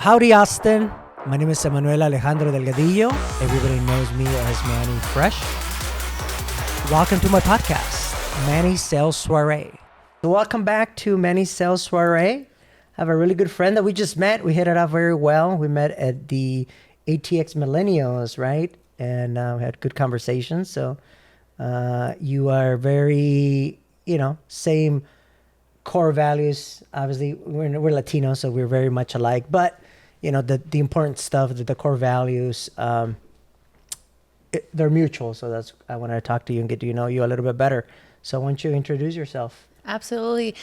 Howdy, Austin. My name is Emanuel Alejandro Delgadillo. Everybody knows me as Manny Fresh. Welcome to my podcast, Manny Sales Soiree. So welcome back to Manny Sales Soiree. I have a really good friend that we just met. We hit it off very well. We met at the ATX Millennials, right? And we had good conversations. So you are very, same core values. Obviously, we're Latino, so we're very much alike. But the important stuff, the core values, they're mutual. So I want to talk to you and get to know you a little bit better. So why don't you introduce yourself? Absolutely.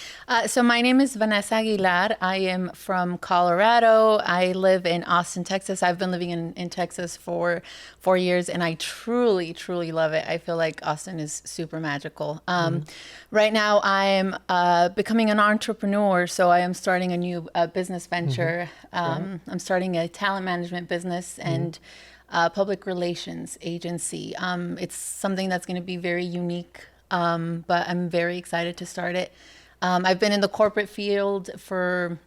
So my name is Vanessa Aguilar. I am from Colorado. I live in Austin, Texas. I've been living in Texas for 4 years, and I truly, truly love it. I feel like Austin is super magical. Right now, I'm becoming an entrepreneur, so I am starting a new business venture. I'm starting a talent management business and public relations agency. It's something that's going to be very unique. But I'm very excited to start it. I've been in the corporate field for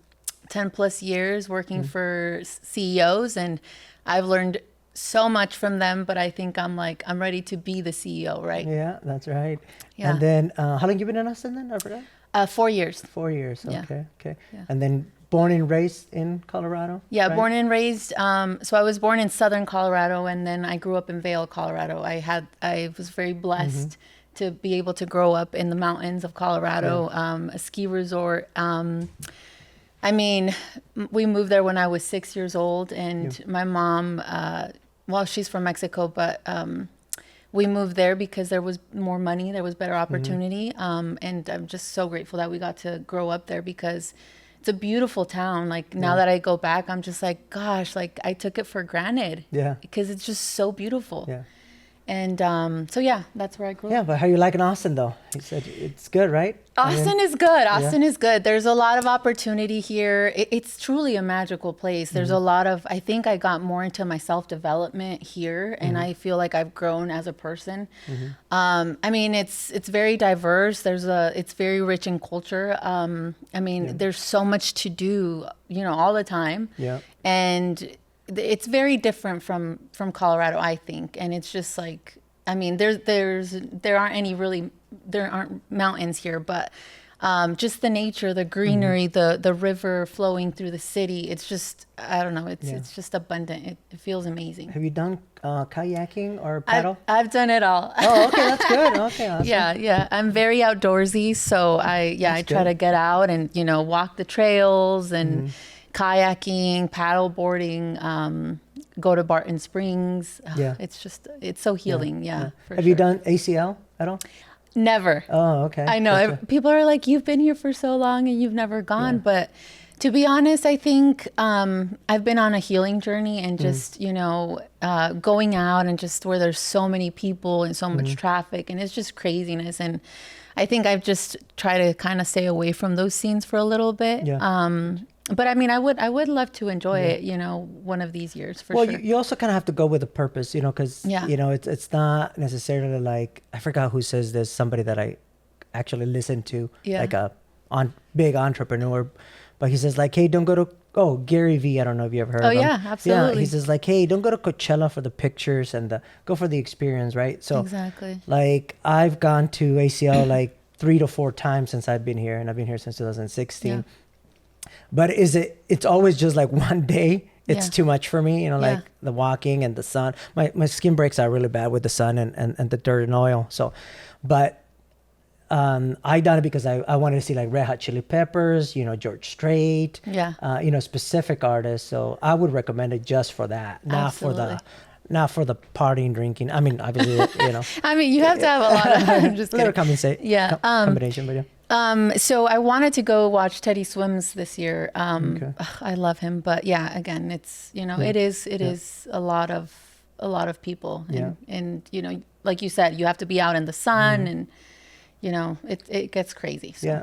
10 plus years working for CEOs, and I've learned so much from them, but I think I'm ready to be the CEO, right? Yeah, that's right. Yeah. And then, how long you been in Austin then? I forgot. 4 years. 4 years, Yeah. Okay. Yeah. And then born and raised in Colorado? Yeah, right? born and raised. So I was born in Southern Colorado, and then I grew up in Vail, Colorado. I was very blessed to be able to grow up in the mountains of Colorado, a ski resort. We moved there when I was 6 years old, and my mom, she's from Mexico, but we moved there because there was more money, there was better opportunity. And I'm just so grateful that we got to grow up there because it's a beautiful town. Now that I go back, I'm just like, gosh, I took it for granted. Yeah. Because it's just so beautiful. Yeah. And that's where I grew up. Yeah, but how you liking Austin though? You said it's good, right? Austin is good. Austin is good. There's a lot of opportunity here. It's truly a magical place. There's a lot of, I think I got more into my self-development here, and I feel like I've grown as a person. It's very diverse. It's very rich in culture. There's so much to do, all the time. Yeah. And it's very different from Colorado, I think. And it's just there aren't mountains here, but just the nature, the greenery, the river flowing through the city. It's just, I don't know. It's just abundant. It feels amazing. Have you done kayaking or paddle? I've done it all. Oh, okay. That's good. Okay. Awesome. Yeah. I'm very outdoorsy. So I try to get out and, walk the trails and kayaking, paddle boarding, go to Barton Springs. It's so healing. Yeah. Have you done ACL at all? Never. Oh, okay. I know. Gotcha. People are like, you've been here for so long and you've never gone. But to be honest, I think I've been on a healing journey and just, going out and just where there's so many people and so much traffic and it's just craziness. And I think I've just tried to kind of stay away from those scenes for a little bit. Yeah. But I would love to enjoy it, one of these years for sure. Well, you also kind of have to go with a purpose, because, it's not necessarily like, I forgot who says this, somebody that I actually listened to, like a big entrepreneur, but he says hey, don't go to, Gary V, I don't know if you ever heard of him. Yeah, absolutely. Yeah, he says hey, don't go to Coachella for the pictures and go for the experience, right? So exactly. I've gone to ACL 3 to 4 times since I've been here, and I've been here since 2016. Yeah. But it's always just one day. It's too much for me, the walking and the sun. My skin breaks out really bad with the sun and the dirt and oil. So, but I done it because I wanted to see Red Hot Chili Peppers, George Strait, specific artists. So I would recommend it just for that, not for the partying, drinking. Obviously, you have to have a lot of. I'm just little combination, but yeah. So I wanted to go watch Teddy Swims this year. I love him, but again, it's it is a lot of people, and like you said, you have to be out in the sun, and it gets crazy. So. Yeah.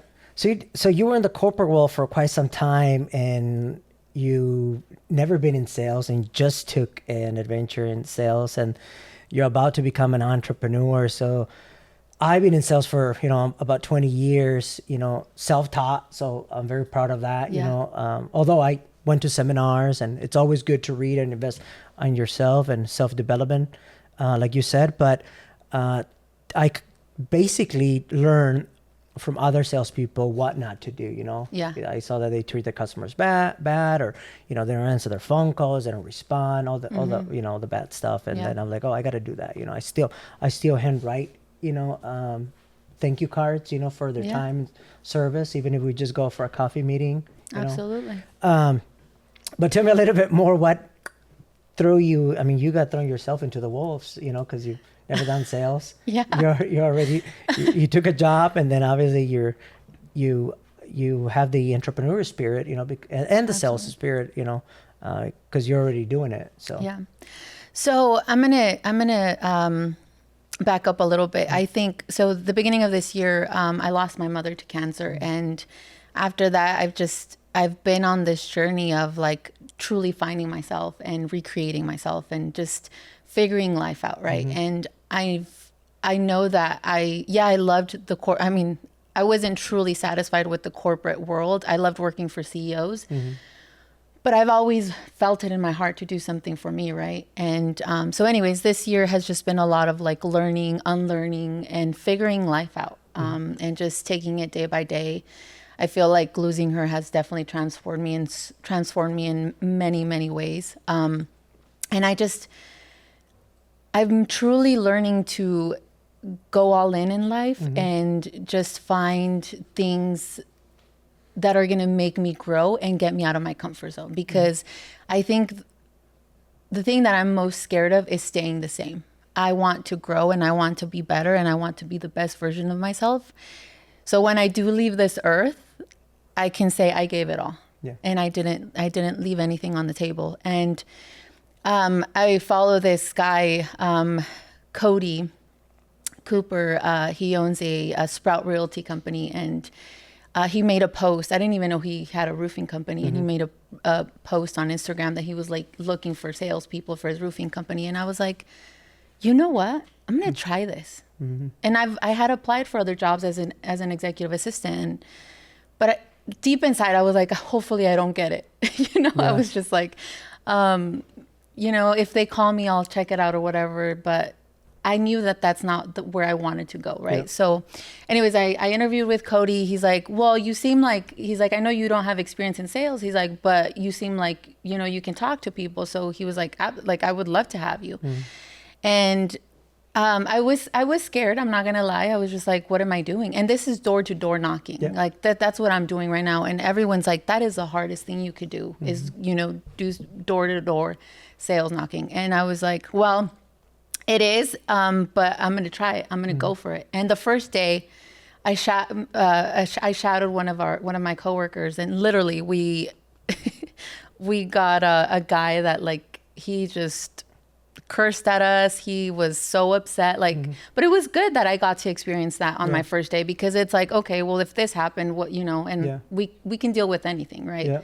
So you were in the corporate world for quite some time, and you never been in sales, and just took an adventure in sales, and you're about to become an entrepreneur. So I've been in sales for, about 20 years, self-taught. So I'm very proud of that, although I went to seminars, and it's always good to read and invest on yourself and self-development, like you said. But basically learn from other salespeople what not to do. Yeah. I saw that they treat the customers bad, or they don't answer their phone calls, they don't respond, all the the bad stuff. And then I'm like, oh, I got to do that. I still handwrite thank you cards for their time and service, even if we just go for a coffee meeting. Absolutely. But tell me a little bit more, what threw you? I mean, you got thrown yourself into the wolves, because you've never done sales. Yeah. You're already, you took a job, and then obviously you have the entrepreneur spirit, and the sales spirit, because you're already doing it. So yeah. So I'm gonna back up a little bit. I think so. The beginning of this year, I lost my mother to cancer, and after that, I've been on this journey of like truly finding myself and recreating myself and just figuring life out, right? And I know that I loved I wasn't truly satisfied with the corporate world. I loved working for CEOs, but I've always felt it in my heart to do something for me, right? And so anyways, this year has just been a lot of like learning, unlearning, and figuring life out, and just taking it day by day. I feel like losing her has definitely transformed me in many, many ways. And I'm truly learning to go all in life and just find things that are going to make me grow and get me out of my comfort zone. Because I think the thing that I'm most scared of is staying the same. I want to grow, and I want to be better, and I want to be the best version of myself. So when I do leave this earth, I can say I gave it all. Yeah. And I didn't leave anything on the table. And I follow this guy, Cody Cooper. He owns a Sprout Realty company, and he made a post. I didn't even know he had a roofing company, and he made a post on Instagram that he was like looking for salespeople for his roofing company. And I was like, you know what? I'm gonna try this. And I had applied for other jobs as an executive assistant, but deep inside I was like, hopefully I don't get it. I was just like, if they call me, I'll check it out or whatever. But I knew that that's not where I wanted to go, right? Yeah. So anyways, I interviewed with Cody. He's like, well, I know you don't have experience in sales. He's like, but you seem like, you can talk to people. So he was like, I would love to have you. And I was scared. I'm not going to lie. I was just like, what am I doing? And this is door to door knocking. Yeah. Like that's what I'm doing right now. And everyone's like, that is the hardest thing you could do is, do door to door sales knocking. And I was like, well, it is, but I'm going to try it. I'm going to go for it. And the first day I shadowed one of my coworkers, and literally we got a guy that like, he just cursed at us. He was so upset, but it was good that I got to experience that on my first day, because it's like, okay, well, if this happened, what, and we can deal with anything, right? Yeah.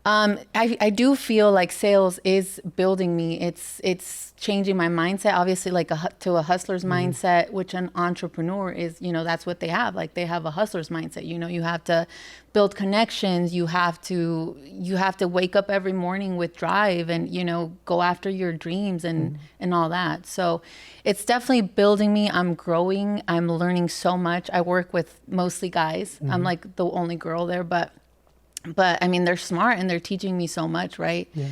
I do feel like sales is building me. It's changing my mindset, obviously, like to a hustler's mindset, which an entrepreneur is, that's what they have. Like they have a hustler's mindset. You have to build connections. You have to wake up every morning with drive and, go after your dreams and all that. So it's definitely building me. I'm growing. I'm learning so much. I work with mostly guys. I'm like the only girl there, but I mean, they're smart and they're teaching me so much, right? Yeah.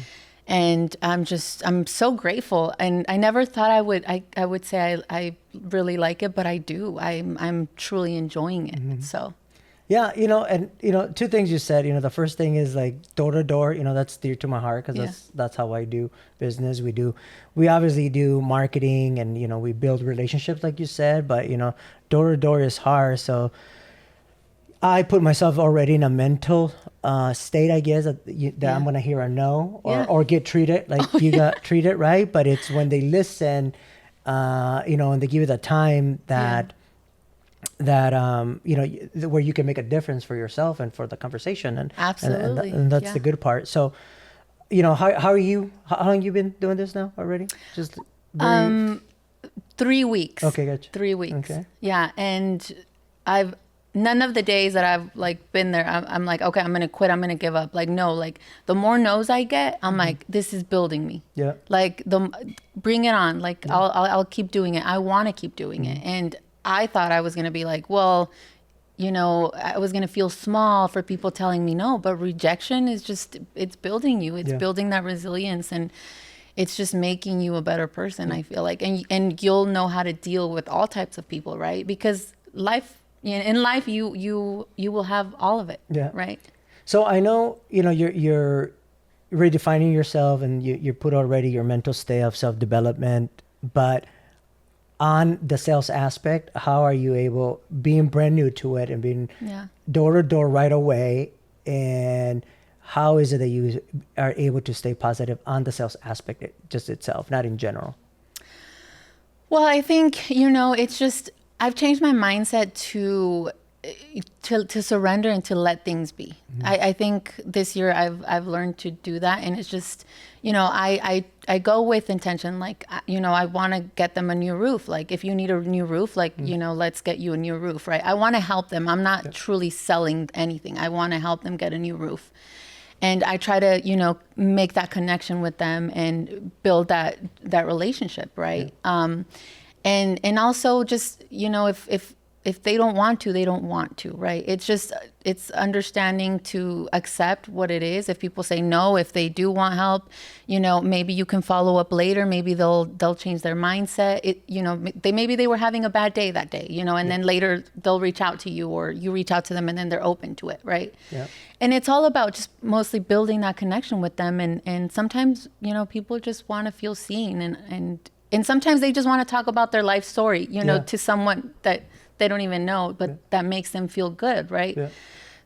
And I'm so grateful. And I never thought I would say I really like it, but I do. I'm truly enjoying it. So. Yeah, and two things you said. The first thing is like door to door. That's dear to my heart, because that's how I do business. We obviously do marketing, and we build relationships, like you said. But door to door is hard. So I put myself already in a mental state, I guess, that I'm going to hear a no or get treated like got treated, right? But it's when they listen, and they give you the time that where you can make a difference for yourself and for the conversation. And absolutely. And that's the good part. So, how are you? How long you been doing this now already? Just 3 weeks. Okay, gotcha. 3 weeks. Okay. Yeah, and I've none of the days that I've like been there, I'm like, okay, I'm gonna quit, I'm gonna give up. Like, no, like the more no's I get, I'm like, this is building me. Yeah. Like bring it on. Like I'll keep doing it. I want to keep doing it. And I thought I was gonna be like, well, I was gonna feel small for people telling me no, but rejection is just, it's building you. It's building that resilience, and it's just making you a better person. I feel like, and you'll know how to deal with all types of people, right? Because in life, you will have all of it. Yeah. Right. So I know, you're redefining yourself, and you put already your mental state of self-development, but on the sales aspect, how are you able, being brand new to it and being door to door right away, and how is it that you are able to stay positive on the sales aspect just itself, not in general? Well, I think, it's just, I've changed my mindset to surrender and to let things be. I think this year I've learned to do that, and it's just, I go with intention. Like, I want to get them a new roof. Like, if you need a new roof, like, let's get you a new roof, right? I want to help them. I'm not truly selling anything. I want to help them get a new roof. And I try to, make that connection with them and build that relationship, right? And also just, if they don't want to, they don't want to, right? It's just, it's understanding to accept what it is. If people say no, if they do want help, maybe you can follow up later. Maybe they'll change their mindset. Maybe they were having a bad day that day, and then later they'll reach out to you, or you reach out to them, and then they're open to it, right? Yeah. And it's all about just mostly building that connection with them. And sometimes, people just want to feel seen, and sometimes they just want to talk about their life story, to someone that they don't even know, but that makes them feel good, right? Yeah.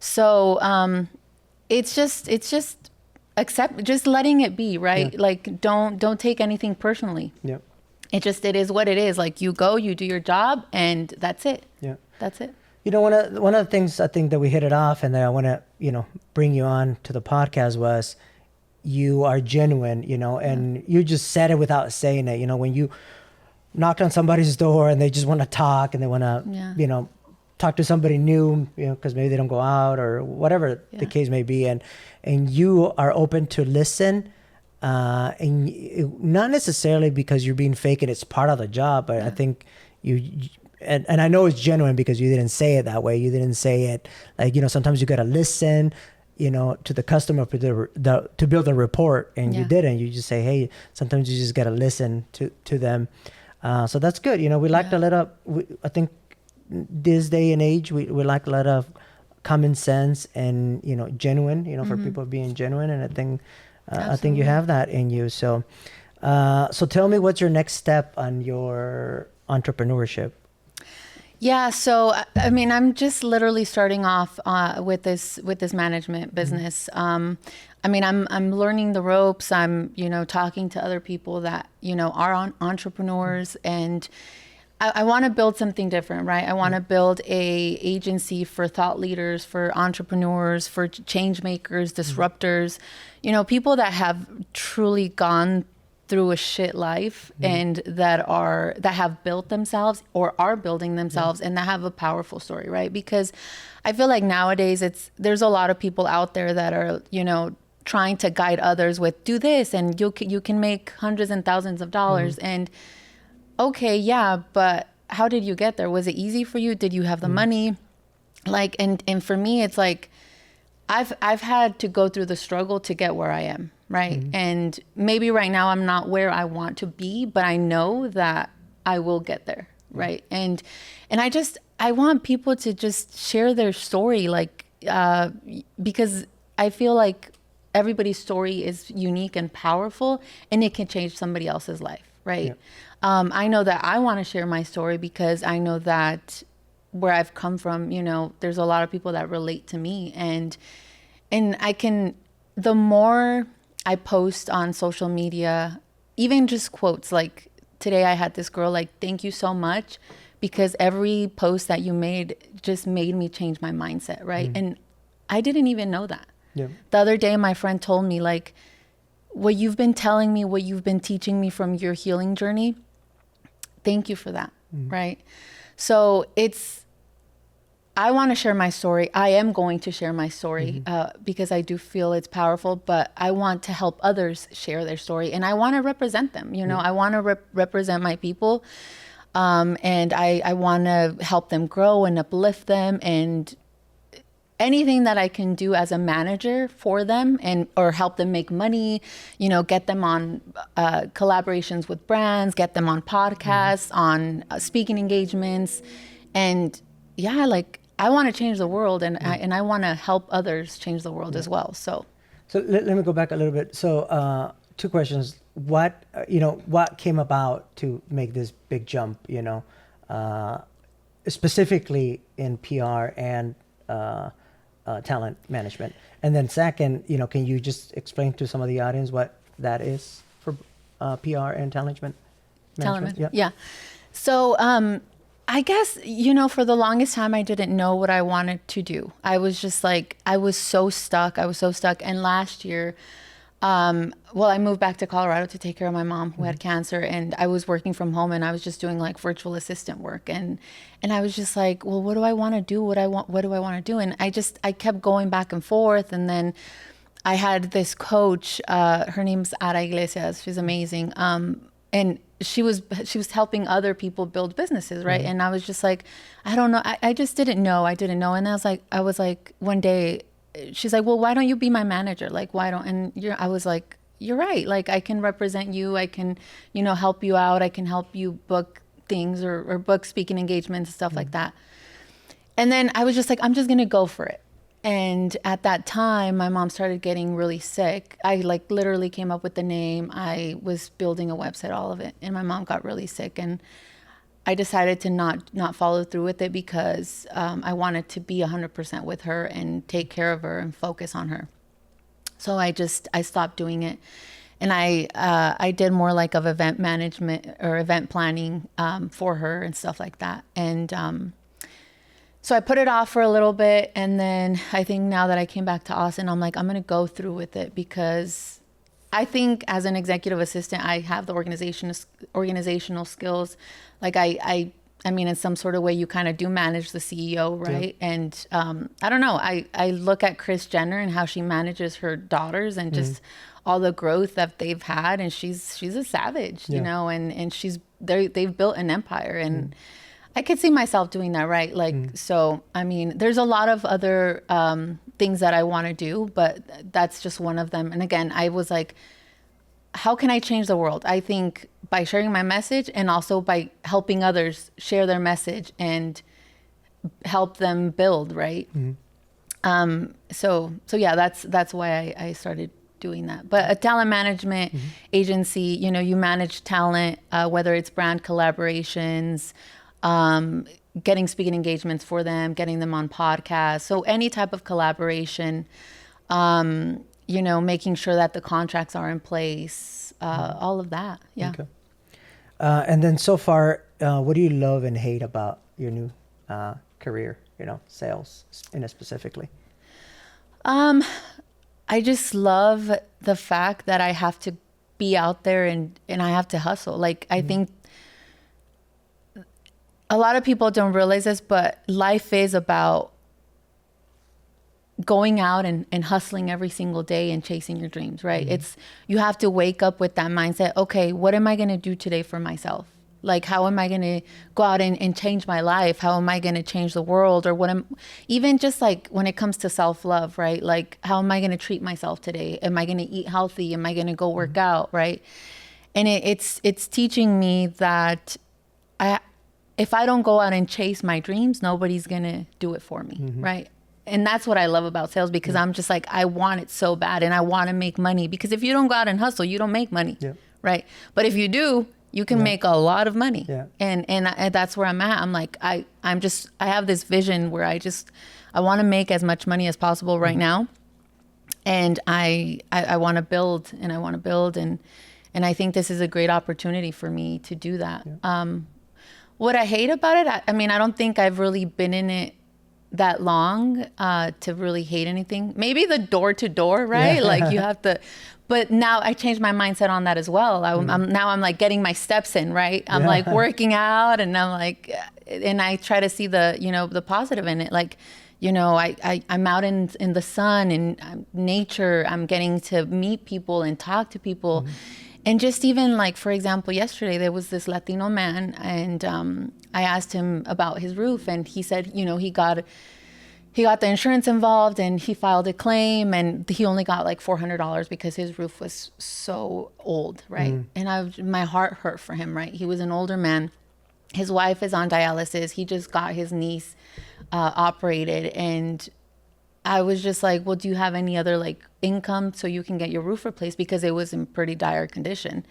So it's just just letting it be, right? Yeah. Like don't take anything personally. Yeah. It is what it is. Like, you go, you do your job, and that's it. Yeah. That's it. One of the things I think that we hit it off, and that I want to bring you on to the podcast, was you are genuine, and you just said it without saying it. When you knocked on somebody's door and they just want to talk, and they want to, talk to somebody new, because maybe they don't go out or whatever the case may be. And you are open to listen, and not necessarily because you're being fake and it's part of the job, but I think and I know it's genuine because you didn't say it that way. You didn't say it like, sometimes you got to listen, to the customer to build a rapport, and you didn't. You just say, hey, sometimes you just got to listen to them. So that's good. We like to let up. I think this day and age, we like a lot of common sense and, genuine, for people being genuine. And I think you have that in you. So tell me, what's your next step on your entrepreneurship? Yeah. So, I mean, I'm just literally starting off with this management business. I mean, I'm learning the ropes. I'm, talking to other people that, are entrepreneurs, and I want to build something different, right? I want to build a agency for thought leaders, for entrepreneurs, for change makers, disruptors, people that have truly gone through a shit life, and that have built themselves or are building themselves, and that have a powerful story, right? Because I feel like nowadays there's a lot of people out there that are, trying to guide others with, do this and you can make hundreds and thousands of dollars. And okay, yeah, but how did you get there? Was it easy for you? Did you have the money? Like, and for me, it's like, I've had to go through the struggle to get where I am, right? And maybe right now I'm not where I want to be, but I know that I will get there, right? And I want people to just share their story, like, because I feel like everybody's story is unique and powerful, and it can change somebody else's life, right? Yeah. I know that I want to share my story because I know that where I've come from, there's a lot of people that relate to me, and the more I post on social media, even just quotes, like today I had this girl like, thank you so much, because every post that you made just made me change my mindset, right? And I didn't even know that. Yeah. The other day, my friend told me, like, what you've been telling me, what you've been teaching me from your healing journey, thank you for that, right? So I want to share my story. I am going to share my story because I do feel it's powerful, but I want to help others share their story, and I want to represent them. You know, I want to represent my people, and I want to help them grow and uplift them, and anything that I can do as a manager for them and or help them make money, you know, get them on collaborations with brands, get them on podcasts, on speaking engagements, and yeah, like I want to change the world, and I want to help others change the world as well. So let me go back a little bit. So two questions. What what came about to make this big jump? You know, specifically in PR and talent management, and then second, you know, can you just explain to some of the audience what that is for PR and talent management? Yeah. So I guess, you know, for the longest time, I didn't know what I wanted to do. I was just like, I was so stuck. And last year, I moved back to Colorado to take care of my mom who had cancer, and I was working from home, and I was just doing like virtual assistant work. And I was just like, well, what do I want to do? What do I want to do? And I kept going back and forth. And then I had this coach, her name's Ara Iglesias. She's amazing. And she was helping other people build businesses, right? And I was just like, I don't know. I just didn't know. And I was like, one day, she's like, well, why don't you be my manager? Like, why don't? And I was like, you're right. Like, I can represent you. I can, you know, help you out. I can help you book things or book speaking engagements, stuff like that. And then I was just like, I'm just gonna go for it. And at that time, my mom started getting really sick. I like literally came up with the name. I was building a website, all of it. And my mom got really sick. And I decided to not follow through with it because I wanted to be 100% with her and take care of her and focus on her. So I stopped doing it. And I did more like of event management or event planning for her and stuff like that. And so I put it off for a little bit, and then I think now that I came back to Austin, I'm like, I'm going to go through with it because I think as an executive assistant, I have the organizational skills. Like I mean, in some sort of way, you kind of do manage the CEO, right? Yeah. And I don't know. I look at Kris Jenner and how she manages her daughters and just all the growth that they've had, and she's a savage, you know, and they've built an empire, and I could see myself doing that, right? Like, so, I mean, there's a lot of other things that I want to do, but that's just one of them. And again, I was like, how can I change the world? I think by sharing my message and also by helping others share their message and help them build, right? So yeah, that's why I started doing that. But a talent management agency, you know, you manage talent, whether it's brand collaborations, getting speaking engagements for them, getting them on podcasts. So any type of collaboration, you know, making sure that the contracts are in place, all of that. Yeah. Okay. And then so far, what do you love and hate about your new career, you know, sales specifically? I just love the fact that I have to be out there and I have to hustle. Like, I think a lot of people don't realize this, but life is about going out and hustling every single day and chasing your dreams, right? You have to wake up with that mindset. Okay, what am I going to do today for myself? Like, how am I going to go out and change my life? How am I going to change the world? Or even just like when it comes to self-love, right? Like, how am I going to treat myself today? Am I going to eat healthy? Am I going to go work out, right? And it's teaching me that if I don't go out and chase my dreams, nobody's going to do it for me, right? And that's what I love about sales, because I'm just like, I want it so bad and I want to make money, because if you don't go out and hustle, you don't make money, right? But if you do, you can make a lot of money. And that's where I'm at. I'm like, I have this vision where I want to make as much money as possible right now. And I want to build and I want to build. And I think this is a great opportunity for me to do that. What I hate about it, I mean, I don't think I've really been in it that long to really hate anything. Maybe the door to door, right? Like you have to, but now I changed my mindset on that as well. I'm like getting my steps in, right? I'm like working out, and I'm like, and I try to see the, the positive in it. Like, I'm out in the sun and nature. I'm getting to meet people and talk to people. And just even like, for example, yesterday there was this Latino man, and I asked him about his roof, and he said, he got the insurance involved, and he filed a claim, and he only got like $400 because his roof was so old, right? And my heart hurt for him, right? He was an older man. His wife is on dialysis. He just got his niece operated, and I was just like, well, do you have any other like income so you can get your roof replaced, because it was in pretty dire condition?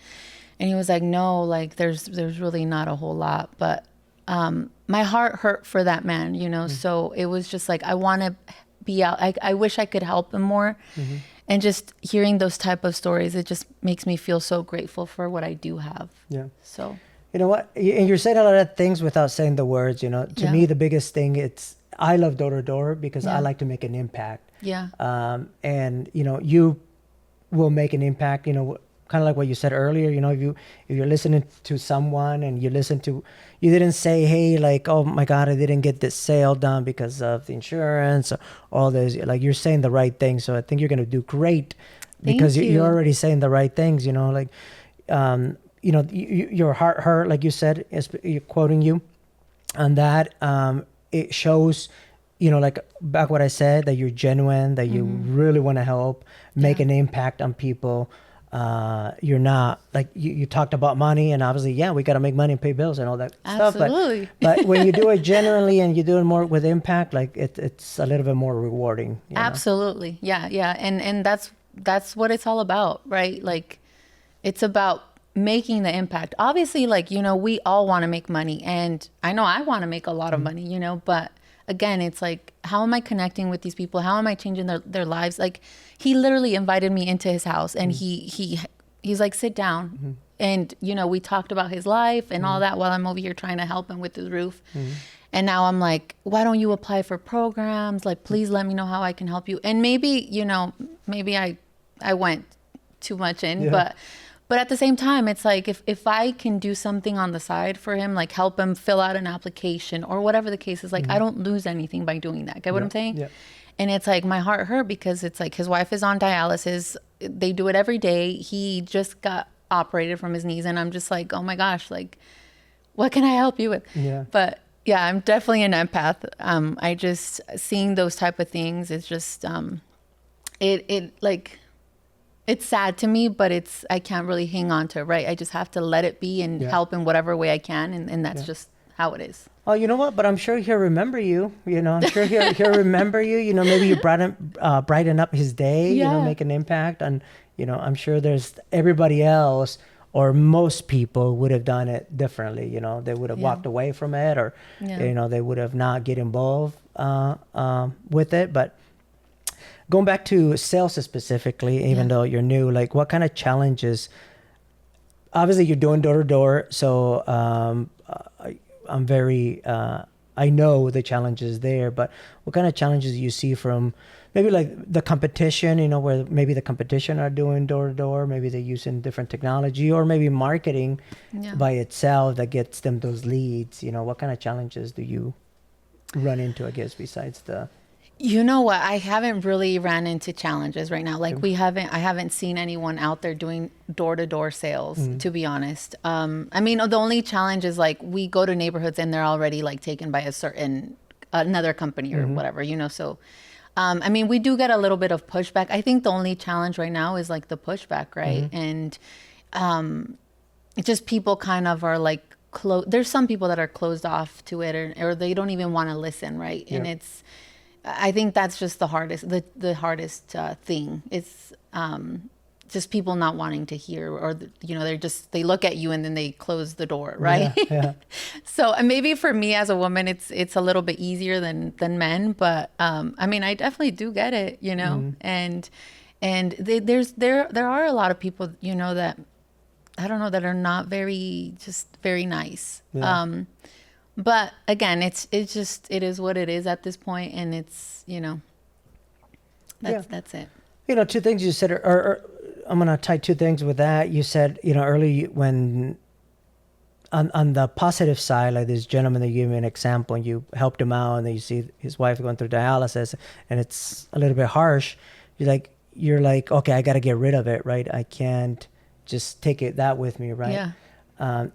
And he was like, no, like there's really not a whole lot. But my heart hurt for that man, so it was just like, I want to be out. I wish I could help him more. And just hearing those type of stories, it just makes me feel so grateful for what I do have. Yeah. So, you know what? And you're saying a lot of things without saying the words, To me, the biggest thing, I love door to door because I like to make an impact. Yeah. And, you will make an impact, kind of like what you said earlier, if you're listening to someone and you didn't say, hey, like, oh my God, I didn't get this sale done because of the insurance or all this, like you're saying the right thing. So I think you're going to do great because you're already saying the right things, like, your heart hurt, like you said, quoting you on that. It shows, like back what I said, that you're genuine, that you really want to help, make an impact on people. You're not like you talked about money, and obviously, we got to make money and pay bills and all that stuff. But when you do it genuinely and you do it more with impact, like it's a little bit more rewarding. Absolutely. Yeah. And that's what it's all about, right? Like it's about making the impact. Obviously, like, we all want to make money, and I know I want to make a lot of money, but again, it's like, how am I connecting with these people? How am I changing their lives? Like, he literally invited me into his house, and he's like, sit down. And, we talked about his life and all that while I'm over here trying to help him with his roof. And now I'm like, why don't you apply for programs? Like, please let me know how I can help you. And maybe, maybe I went too much in, but at the same time, it's like, if I can do something on the side for him, like help him fill out an application or whatever the case is, like, I don't lose anything by doing that. Get what I'm saying? Yeah. And it's like, my heart hurt because it's like, his wife is on dialysis. They do it every day. He just got operated from his knees. And I'm just like, oh my gosh, like, what can I help you with? Yeah. But yeah, I'm definitely an empath. I just, seeing those type of things, it's just, it's sad to me, but I can't really hang on to it, right? I just have to let it be and help in whatever way I can. And that's just how it is. Oh, you know what? But I'm sure he'll remember you. I'm sure he'll remember you. Maybe you brighten up his day, make an impact. And, I'm sure there's everybody else or most people would have done it differently. They would have walked away from it, or, they would have not get involved with it. But going back to sales specifically, even though you're new, like what kind of challenges, obviously you're doing door to door. So I'm very, I know the challenges there, but what kind of challenges do you see from maybe like the competition, where maybe the competition are doing door to door, maybe they're using different technology, or maybe marketing by itself that gets them those leads. What kind of challenges do you run into, I guess, besides the... You know what? I haven't really ran into challenges right now. Like I haven't seen anyone out there doing door-to-door sales, to be honest. I mean, the only challenge is like we go to neighborhoods and they're already like taken by another company or whatever, So, I mean, we do get a little bit of pushback. I think the only challenge right now is like the pushback, right? And it's just people kind of are like, there's some people that are closed off to it, or they don't even want to listen, right? And I think that's just the hardest, the hardest thing. It's just people not wanting to hear, or they look at you and then they close the door, right? So maybe for me as a woman, it's a little bit easier than men, but I mean, I definitely do get it, and there are a lot of people, that I don't know, that are not very nice. But again, it is what it is at this point, and it's, that's it. Two things you said are I'm gonna tie two things with that. You said, early when on the positive side, like this gentleman that you gave me an example, and you helped him out, and then you see his wife going through dialysis, and it's a little bit harsh. You're like, okay, I got to get rid of it, right? I can't just take that with me, right? Yeah.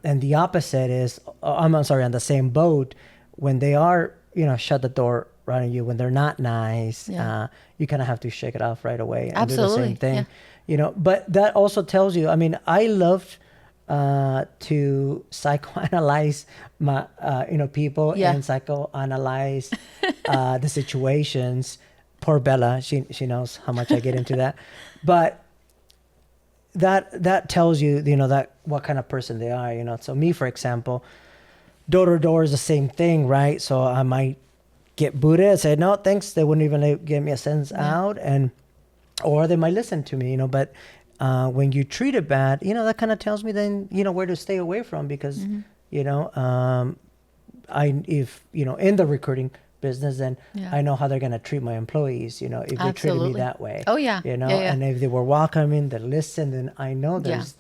And the opposite is, I'm sorry, on the same boat, when they are, shut the door right on you, when they're not nice, you kind of have to shake it off right away and Absolutely. do the same thing, Yeah. But that also tells you, I mean, I love to psychoanalyze my, people and psychoanalyze the situations. Poor Bella, she knows how much I get into that, but that tells you, that what kind of person they are, So me, for example, door to door is the same thing, right? So I might get booted and say, no, thanks. They wouldn't even give me a sentence out, or they might listen to me, but when you treat it bad, that kind of tells me then, where to stay away from, because, if in the recruiting business, then I know how they're going to treat my employees, if they treated me that way. Oh, yeah. And if they were welcoming, they listen, then I know there's,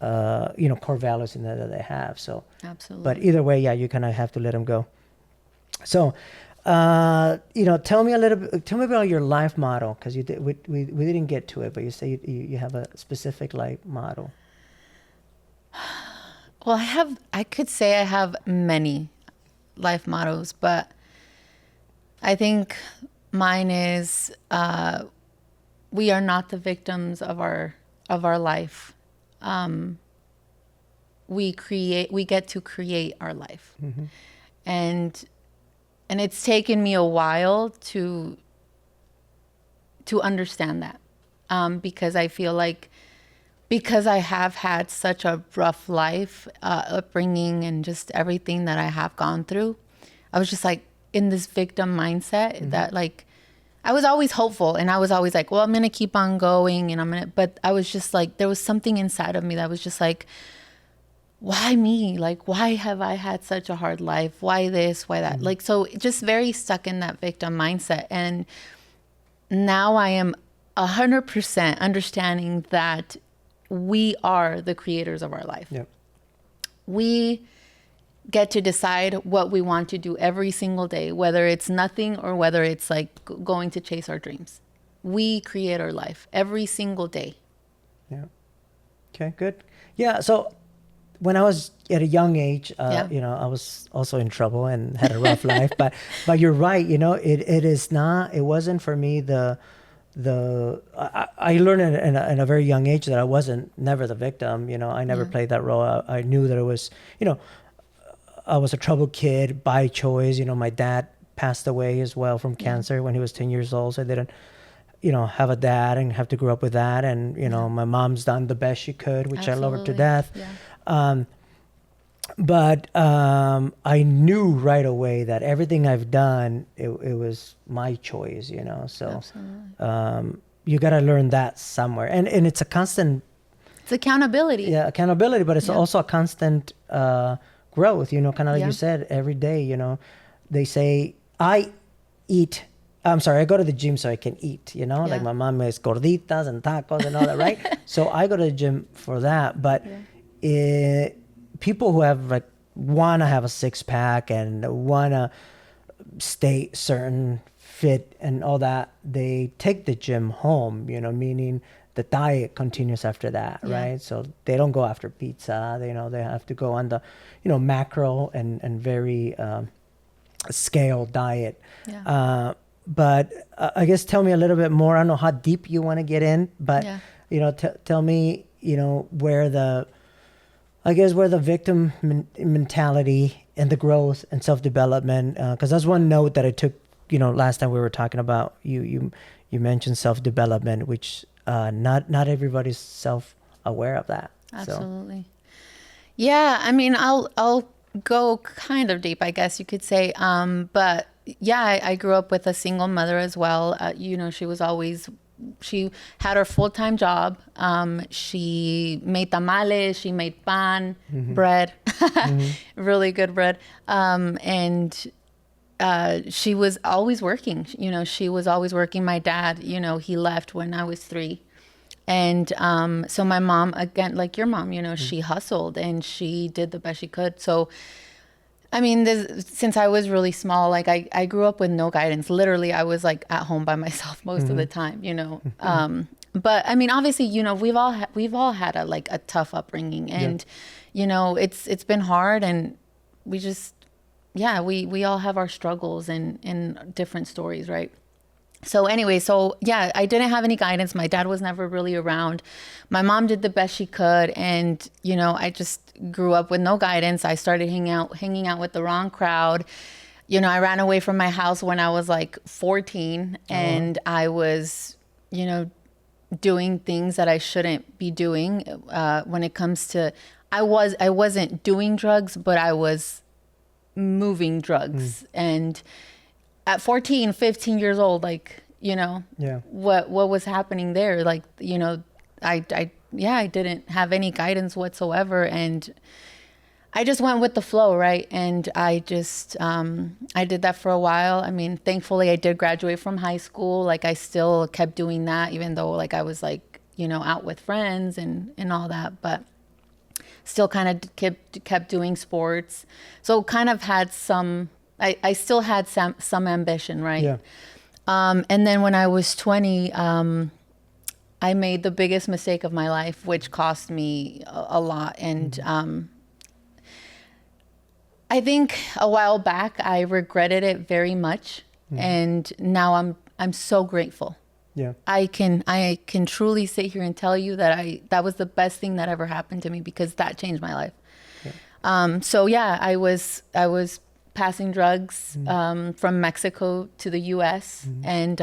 core values in there that they have. So, absolutely. But either way, you kind of have to let them go. So, tell me about your life model, because we didn't get to it, but you say you have a specific life model. Well, I could say I have many life mottos, but I think mine is, we are not the victims of our life. We get to create our life. Mm-hmm. And it's taken me a while to understand that, because I feel like, because I have had such a rough life, upbringing, and just everything that I have gone through, I was just like in this victim mindset, that like, I was always hopeful, and I was always like, well, I'm going to keep on going, and but I was just like, there was something inside of me that was just like, why me? Like, why have I had such a hard life? Why this? Why that? Like, so just very stuck in that victim mindset. And now I am 100% understanding that we are the creators of our life. Yep. We get to decide what we want to do every single day, whether it's nothing or whether it's like going to chase our dreams. We create our life every single day. Yeah. Okay, good. Yeah. So when I was at a young age, I was also in trouble and had a rough life, but you're right. It wasn't for me I learned in a very young age that I wasn't never the victim. I never played that role. I knew that it was, I was a troubled kid by choice. My dad passed away as well from cancer when he was 10 years old. So I didn't, have a dad and have to grow up with that. And, my mom's done the best she could, which I love her to death. Yeah. But I knew right away that everything I've done, it was my choice, So you got to learn that somewhere. And it's a constant. It's accountability. Yeah, accountability, but it's also a constant growth, kind of like you said, every day, they say, I go to the gym so I can eat, like my mom makes gorditas and tacos and all that, right? So I go to the gym for that. But people who have want to have a six pack and want to stay certain fit and all that, they take the gym home, meaning the diet continues after that, right? So they don't go after pizza. They have to go on the, macro and very scale diet. Yeah. But I guess tell me a little bit more. I don't know how deep you want to get in, but tell me, where the victim mentality and the growth and self-development, because that's one note that I took, last time we were talking about, you mentioned self-development, which not everybody's self-aware of that. Absolutely. So. Yeah, I mean, I'll go kind of deep, I guess you could say. But yeah, I grew up with a single mother as well. She had her full-time job. She made tamales, she made pan, bread, really good bread. And she was always working. She was always working. My dad, he left when I was 3. And so my mom, again, like your mom, she hustled and she did the best she could. So, I mean, since I was really small, like I grew up with no guidance. Literally, I was like at home by myself most of the time, But I mean, obviously, we've all had a tough upbringing, and it's been hard, and we just, we all have our struggles and different stories, right? So anyway, I didn't have any guidance. My dad was never really around. My mom did the best she could. And, I just grew up with no guidance. I started hanging out with the wrong crowd. I ran away from my house when I was like 14, and I was, doing things that I shouldn't be doing when it comes to, I wasn't doing drugs, but I was moving drugs. And at 14, 15 years old, like, what was happening there? Like, I didn't have any guidance whatsoever. And I just went with the flow, right? And I just, I did that for a while. I mean, thankfully I did graduate from high school. Like I still kept doing that, even though like I was like, out with friends and all that, but still kind of kept doing sports. So kind of had I still had some ambition, right? Yeah. And then when I was 20, I made the biggest mistake of my life, which cost me a lot. And I think a while back, I regretted it very much. And now I'm so grateful. Yeah. I can truly sit here and tell you that that was the best thing that ever happened to me, because that changed my life. Yeah. I was passing drugs from Mexico to the U.S. and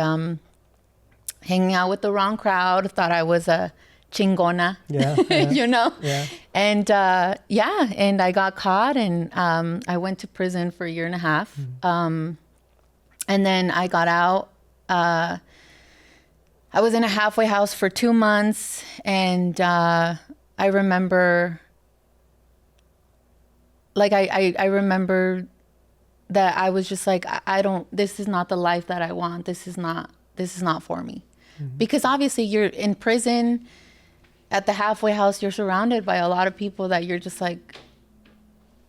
hanging out with the wrong crowd. Thought I was a chingona, Yeah. And and I got caught, and I went to prison for a year and a half. And then I got out. I was in a halfway house for 2 months, and I remember, like, I remember that I was just like, this is not the life that I want. This is not for me. Because obviously you're in prison at the halfway house, you're surrounded by a lot of people that you're just like,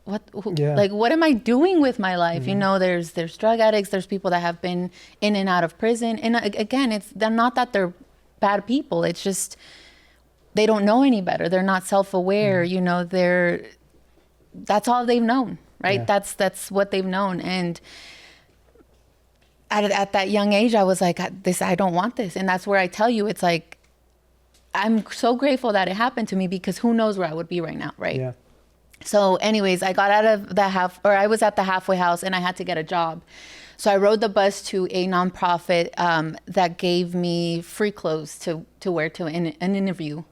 what am I doing with my life? There's drug addicts, there's people that have been in and out of prison. And again, they're not that they're bad people. It's just, they don't know any better. They're not self-aware. That's all they've known. Right. Yeah. That's what they've known. And at that young age, I was like, I don't want this. And that's where I tell you, it's like, I'm so grateful that it happened to me, because who knows where I would be right now. Right. Yeah. So anyways, I got out of I was at the halfway house, and I had to get a job. So I rode the bus to a nonprofit that gave me free clothes to wear to an interview.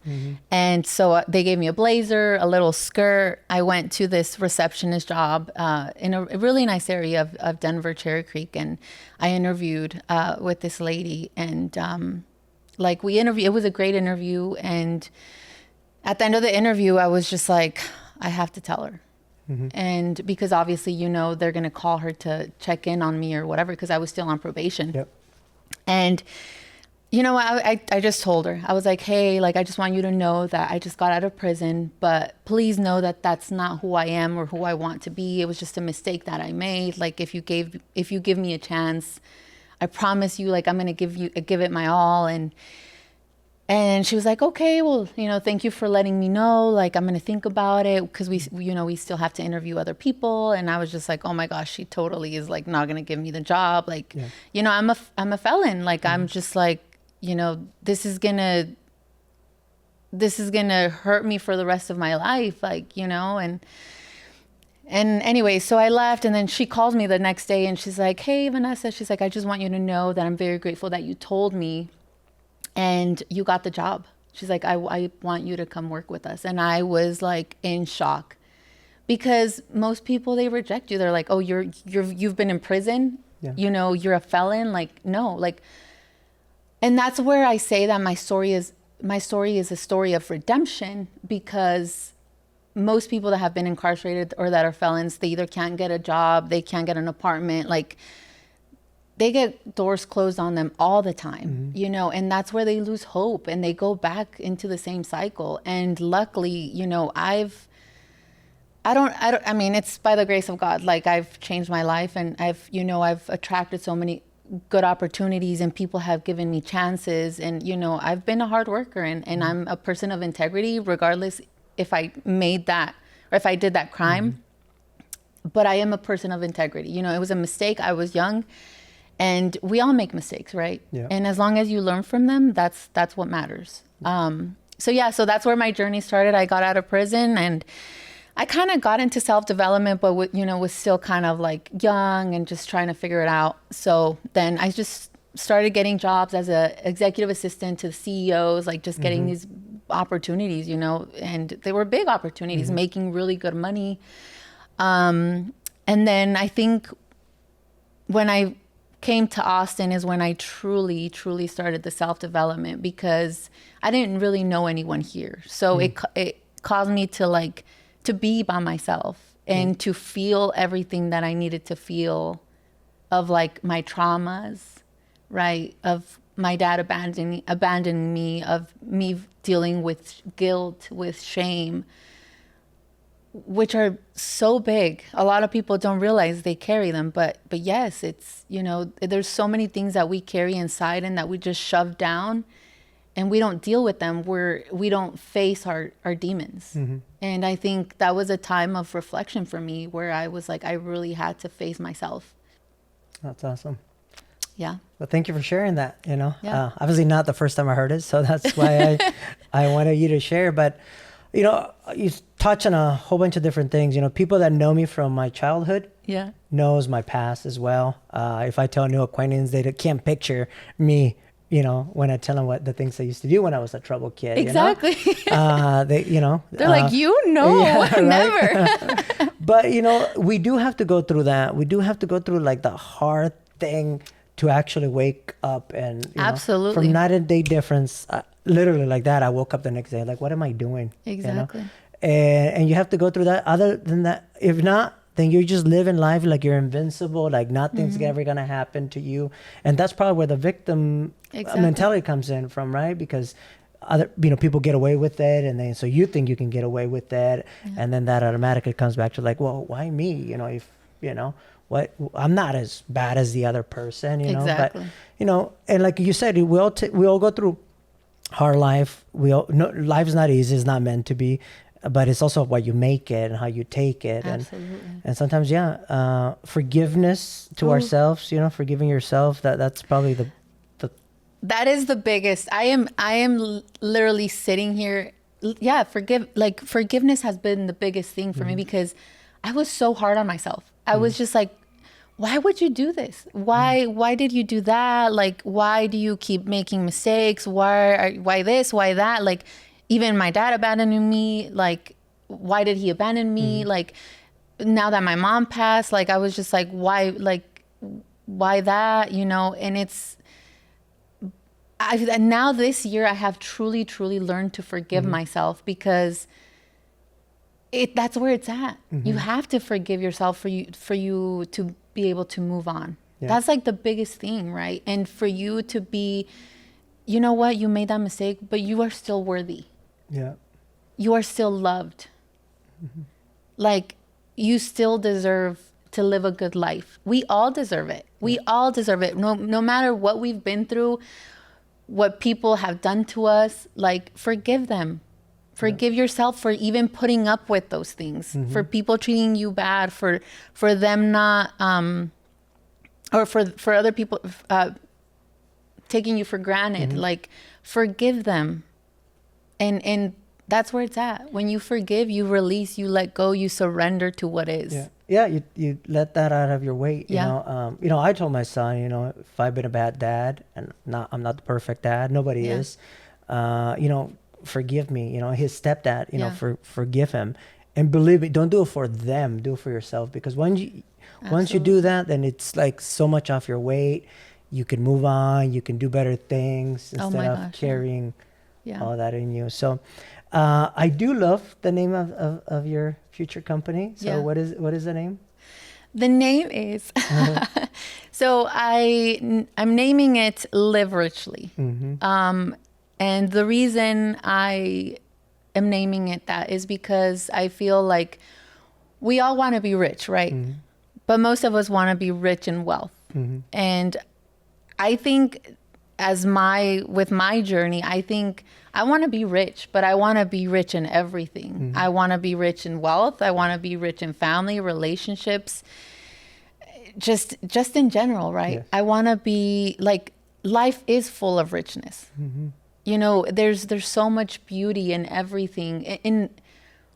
And so they gave me a blazer, a little skirt. I went to this receptionist job in a really nice area of Denver, Cherry Creek. And I interviewed with this lady, and it was a great interview. And at the end of the interview, I was just like, I have to tell her. And because obviously, they're going to call her to check in on me or whatever, because I was still on probation. Yep. And, I just told her, I was like, hey, like, I just want you to know that I just got out of prison, but please know that that's not who I am or who I want to be. It was just a mistake that I made. Like, if you give me a chance, I promise you, like, I'm going to give it my all. And she was like, okay, well, thank you for letting me know. Like, I'm going to think about it, because we still have to interview other people. And I was just like, oh my gosh, she totally is like not going to give me the job. Like, I'm a felon. Like, I'm just like, this is going to hurt me for the rest of my life. Like, and anyway, so I left, and then she called me the next day, and she's like, hey, Vanessa, she's like, I just want you to know that I'm very grateful that you told me and you got the job. She's like, I want you to come work with us. And I was like in shock, because most people, they reject you. They're like, oh, you've been in prison. Yeah. You're a felon. Like, no, like, and that's where I say that my story is a story of redemption, because most people that have been incarcerated or that are felons, they either can't get a job, they can't get an apartment. Like, they get doors closed on them all the time, you know, and that's where they lose hope and they go back into the same cycle. And luckily, you know, I mean, it's by the grace of God. Like, I've changed my life, and I've attracted so many good opportunities, and people have given me chances. And, you know, I've been a hard worker, and I'm a person of integrity, regardless if I made that or if I did that crime. But I am a person of integrity. You know, it was a mistake. I was young, and we all make mistakes, right? Yeah. And as long as you learn from them, that's what matters. So that's where my journey started. I got out of prison, and I kind of got into self-development, but was still kind of like young and just trying to figure it out. So then I just started getting jobs as a executive assistant to the CEOs, like just getting these opportunities, you know, and they were big opportunities, making really good money. And then I think when I came to Austin is when I truly, truly started the self-development, because I didn't really know anyone here. So it caused me to be by myself and to feel everything that I needed to feel, of like my traumas, right? Of my dad abandoning me, of me dealing with guilt, with shame, which are so big. A lot of people don't realize they carry them, but yes, it's, you know, there's so many things that we carry inside and that we just shove down, and we don't deal with them. We don't face our demons. And I think that was a time of reflection for me, where I was like, I really had to face myself. That's awesome. Yeah. Well, thank you for sharing that, you know. Yeah. Obviously not the first time I heard it, so that's why I wanted you to share. But, you know, you touch on a whole bunch of different things. You know, people that know me from my childhood knows my past as well. If I tell a new acquaintance, they can't picture me, you know, when I tell them what the things I used to do when I was a troubled kid. Exactly. You know? They're like, never. But, you know, we do have to go through that. We do have to go through like the hard thing to actually wake up and, you Absolutely. know, from night and day difference, literally like that. I woke up the next day, like, what am I doing? Exactly. You know? And you have to go through that. Other than that, if not, then you're just living life like you're invincible, like nothing's ever going to happen to you. And that's probably where the victim mentality comes in from, right? Because people get away with it, and then so you think you can get away with it, and then that automatically comes back to like, well, why me? You know, if you know what, I'm not as bad as the other person, you know. Exactly. But you know, and like you said, we all go through hard life. Life's not easy. It's not meant to be. But it's also what you make it and how you take it. Absolutely. And sometimes, forgiveness to ourselves, you know, forgiving yourself, that's probably the that is the biggest. I am literally sitting here. Yeah. Forgiveness has been the biggest thing for me, because I was so hard on myself. I was just like, why would you do this? Why did you do that? Like, why do you keep making mistakes? Why this? Why that? Like, even my dad abandoning me, like, why did he abandon me? Like, now that my mom passed, like, I was just like, why that, you know? And now this year I have truly, truly learned to forgive myself, because that's where it's at. You have to forgive yourself for you to be able to move on. Yeah. That's like the biggest thing, right? And for you to be, you know what, you made that mistake, but you are still worthy. Yeah. You are still loved. Like, you still deserve to live a good life. We all deserve it. We all deserve it. No matter what we've been through, what people have done to us, like, forgive them. Forgive yourself for even putting up with those things, for people treating you bad, for them not, or for other people taking you for granted. Like, forgive them. And that's where it's at. When you forgive, you release, you let go, you surrender to what is. Yeah, you let that out of your weight. You know, I told my son, you know, if I've been a bad dad, and I'm not the perfect dad, nobody is, you know, forgive me. You know, his stepdad, you know, forgive him, and believe me, don't do it for them, do it for yourself. Because once you do that, then it's like so much off your weight. You can move on, you can do better things instead of carrying all that in you. So I do love the name of your future company. So what is the name? The name is So I'm naming it Live Richly. And the reason I am naming it that is because I feel like we all want to be rich, right? But most of us want to be rich in wealth. And I think with my journey, I think I want to be rich, but I want to be rich in everything. I want to be rich in wealth. I want to be rich in family, relationships, just in general, right? Yes. I want to be like, life is full of richness. You know, there's so much beauty in everything. And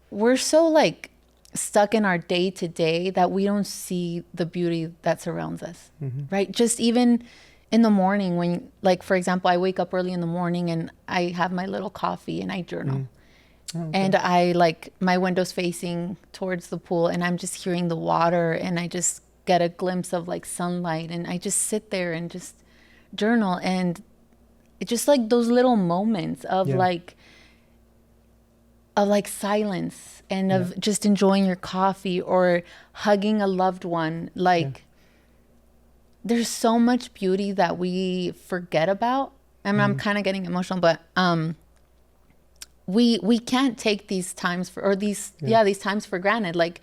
we're so like stuck in our day to day that we don't see the beauty that surrounds us, right? Just even in the morning when, like, for example, I wake up early in the morning and I have my little coffee and I journal. And I like my windows facing towards the pool and I'm just hearing the water and I just get a glimpse of like sunlight and I just sit there and just journal. And it's just like those little moments of like silence and of just enjoying your coffee or hugging a loved one. Like there's so much beauty that we forget about. I mean, I'm kind of getting emotional, but we can't take these times these times for granted. Like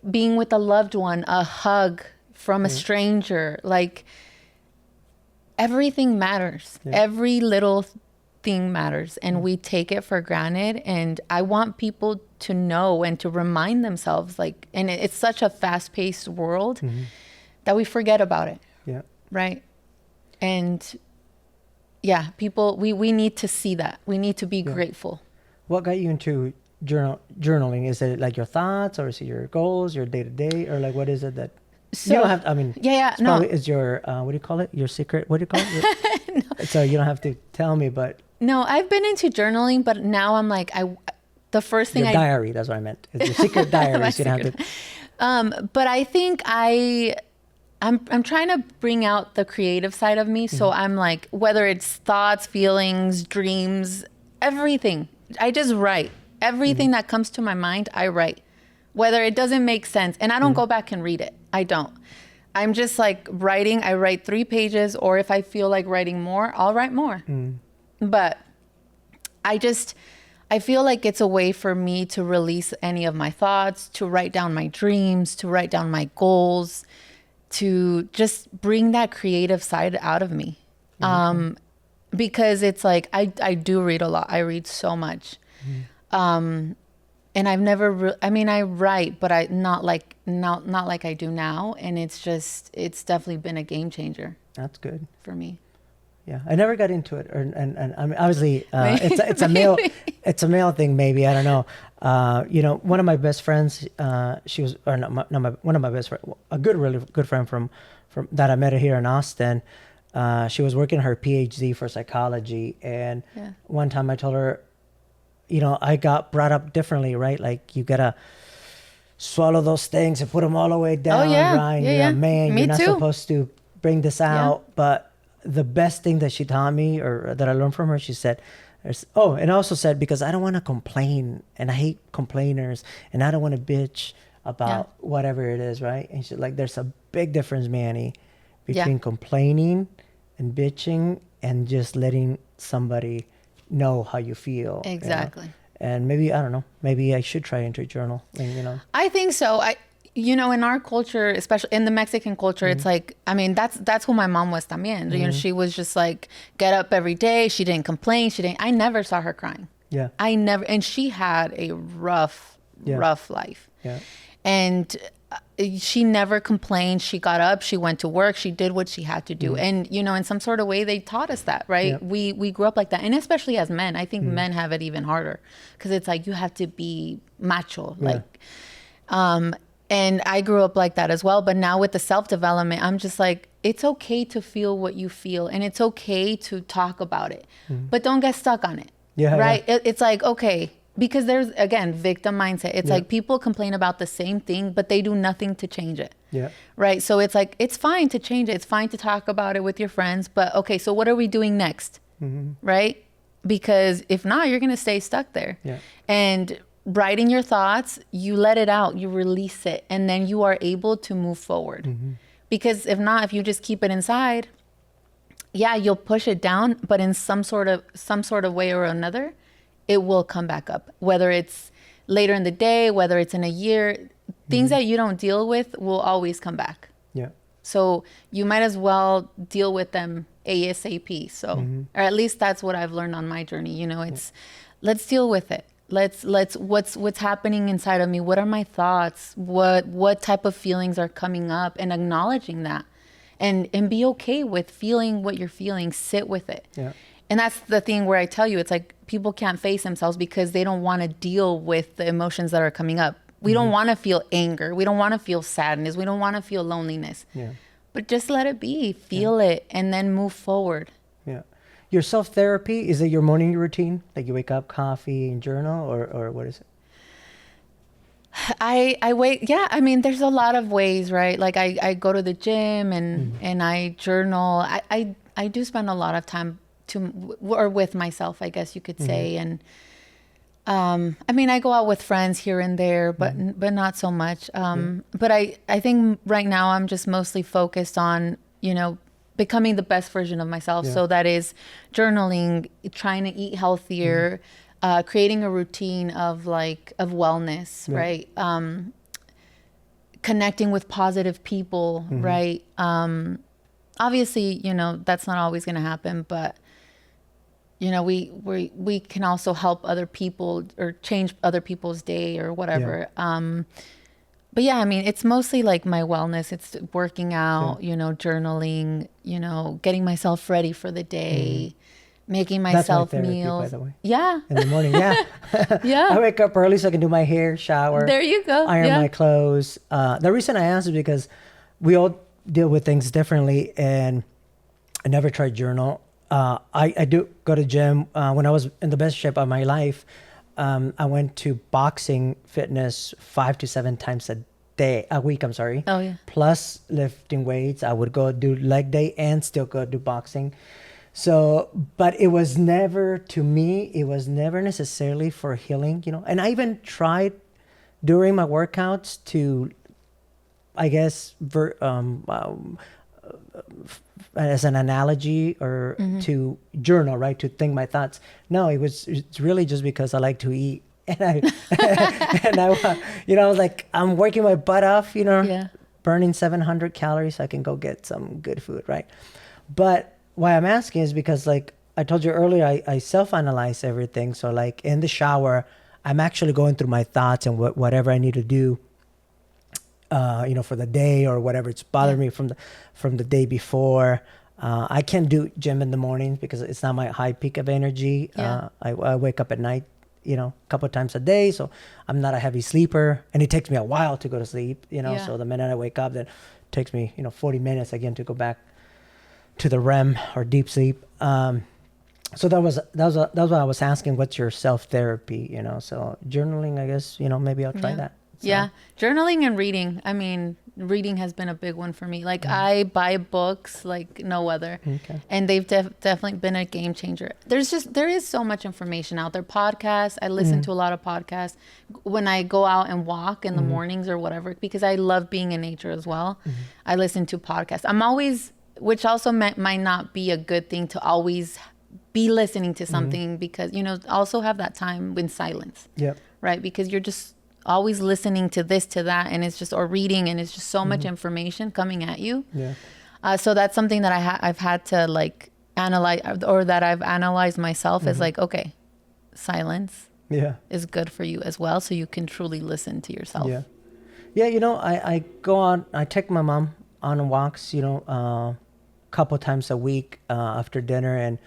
being with a loved one, a hug from a stranger, like everything matters. Every little thing matters, and we take it for granted. And I want people to know and to remind themselves, like, and it's such a fast-paced world that we forget about it. Right. And people, we need to see that. We need to be grateful. What got you into journaling? Is it like your thoughts, or is it your goals, your day to day, or like what is it that you don't have? I mean, probably is your what do you call it? Your secret? What do you call it? No. So you don't have to tell me, but no, I've been into journaling, but now I'm like the first thing your diary. That's what I meant. It's your secret diary. So you don't have to. But I think I'm trying to bring out the creative side of me. So I'm like, whether it's thoughts, feelings, dreams, everything, I just write. Everything that comes to my mind, I write. Whether it doesn't make sense. And I don't go back and read it. I don't. I'm just like writing. I write 3 pages, or if I feel like writing more, I'll write more. But I feel like it's a way for me to release any of my thoughts, to write down my dreams, to write down my goals, to just bring that creative side out of me. Because it's like, I do read a lot. I read so much. And I've never, I write, but not like I do now. And it's definitely been a game changer. That's good for me. Yeah, I never got into it, and I mean, obviously, it's a male thing, maybe, I don't know. You know, one of my best friends, she was, or not one of my best friends, really good friend from that I met her here in Austin. She was working her PhD for psychology, and one time I told her, you know, I got brought up differently, right? Like you gotta swallow those things and put them all the way down, right? You're a man, you're not supposed to bring this out, but the best thing that she taught me, or that I learned from her, she said, and also said, because I don't want to complain, and I hate complainers, and I don't want to bitch about whatever it is, right? And she's like, there's a big difference, Manny, between complaining and bitching and just letting somebody know how you feel. Exactly. You know? And maybe, I don't know, maybe I should try into a journal, and, you know. I think so. You know, in our culture, especially in the Mexican culture, it's like, I mean, that's who my mom was también. You know, she was just like, get up every day. She didn't complain. I never saw her crying. Yeah. And she had a rough life. Yeah. And she never complained. She got up, she went to work, she did what she had to do. And, you know, in some sort of way, they taught us that, right? Yeah. We grew up like that. And especially as men, I think men have it even harder, because it's like, you have to be macho, like, and I grew up like that as well. But now with the self-development, I'm just like, it's okay to feel what you feel, and it's okay to talk about it, but don't get stuck on it. Right? Yeah. It's like, okay, because there's, again, victim mindset. It's like people complain about the same thing, but they do nothing to change it. Yeah. Right? So it's like, it's fine to change it. It's fine to talk about it with your friends, but okay, so what are we doing next? Right? Because if not, you're going to stay stuck there. Yeah. And writing your thoughts, you let it out, you release it, and then you are able to move forward. Because if not, if you just keep it inside, yeah, you'll push it down, but in some sort of way or another, it will come back up. Whether it's later in the day, whether it's in a year, things that you don't deal with will always come back. Yeah. So you might as well deal with them ASAP. So, or at least that's what I've learned on my journey. You know, it's let's deal with it. Let's what's happening inside of me. What are my thoughts? What type of feelings are coming up, and acknowledging that, and be okay with feeling what you're feeling. Sit with it. Yeah. And that's the thing where I tell you, it's like people can't face themselves because they don't want to deal with the emotions that are coming up. We don't want to feel anger. We don't want to feel sadness. We don't want to feel loneliness. Yeah. But just let it be, feel it, and then move forward. Yeah. Your self-therapy, is it your morning routine? Like you wake up, coffee, and journal, or what is it? I wait. Yeah. I mean, there's a lot of ways, right? Like I go to the gym and I journal. I do spend a lot of time with myself, I guess you could say. And, I mean, I go out with friends here and there, but not so much. But I think right now I'm just mostly focused on, you know, becoming the best version of myself. So that is journaling, trying to eat healthier, creating a routine of wellness, right? Connecting with positive people, right? Obviously, you know, that's not always going to happen, but you know, we can also help other people or change other people's day or whatever. But yeah, I mean, it's mostly like my wellness. It's working out, you know, journaling, you know, getting myself ready for the day, making myself That's my therapy, meals. by the way. Yeah. In the morning, yeah. Yeah. I wake up early so I can do my hair, shower. There you go. Iron my clothes. The reason I asked is because we all deal with things differently, and I never tried journal. I do go to gym. When I was in the best shape of my life, I went to boxing fitness 5 to 7 times a week. I'm sorry. Oh yeah. Plus lifting weights. I would go do leg day and still go do boxing. So, but it was never, to me, it was never necessarily for healing, you know. And I even tried during my workouts to, I guess, as an analogy or to journal, right? To think my thoughts. No, it's really just because I like to eat. And I, you know, I was like, I'm working my butt off, you know, burning 700 calories so I can go get some good food, right? But why I'm asking is because, like I told you earlier, I self-analyze everything. So like in the shower, I'm actually going through my thoughts and whatever I need to do, you know, for the day or whatever it's bothering me from the day before. I can't do gym in the mornings because it's not my high peak of energy. I wake up at night, you know, a couple of times a day. So I'm not a heavy sleeper, and it takes me a while to go to sleep, you know. So the minute I wake up, then it takes me, you know, 40 minutes again to go back to the REM or deep sleep. So that was what I was asking. What's your self-therapy, you know? So journaling, I guess, you know, maybe I'll try that. So. Yeah. Journaling and reading. I mean, reading has been a big one for me. Like I buy books like no other. Okay. And they've definitely been a game changer. There is so much information out there. Podcasts. I listen to a lot of podcasts when I go out and walk in the mornings or whatever, because I love being in nature as well. I listen to podcasts. I'm always, which also might not be a good thing to always be listening to something, because, you know, also have that time in silence. Yeah. Right. Because you're just always listening to this, to that, and it's just, or reading, and it's just so much information coming at you. Yeah. So that's something that I've had to like analyze, or that I've analyzed myself as like, okay, silence is good for you as well. So you can truly listen to yourself. Yeah. Yeah. You know, I go on, I take my mom on walks, you know, a couple times a week after dinner, and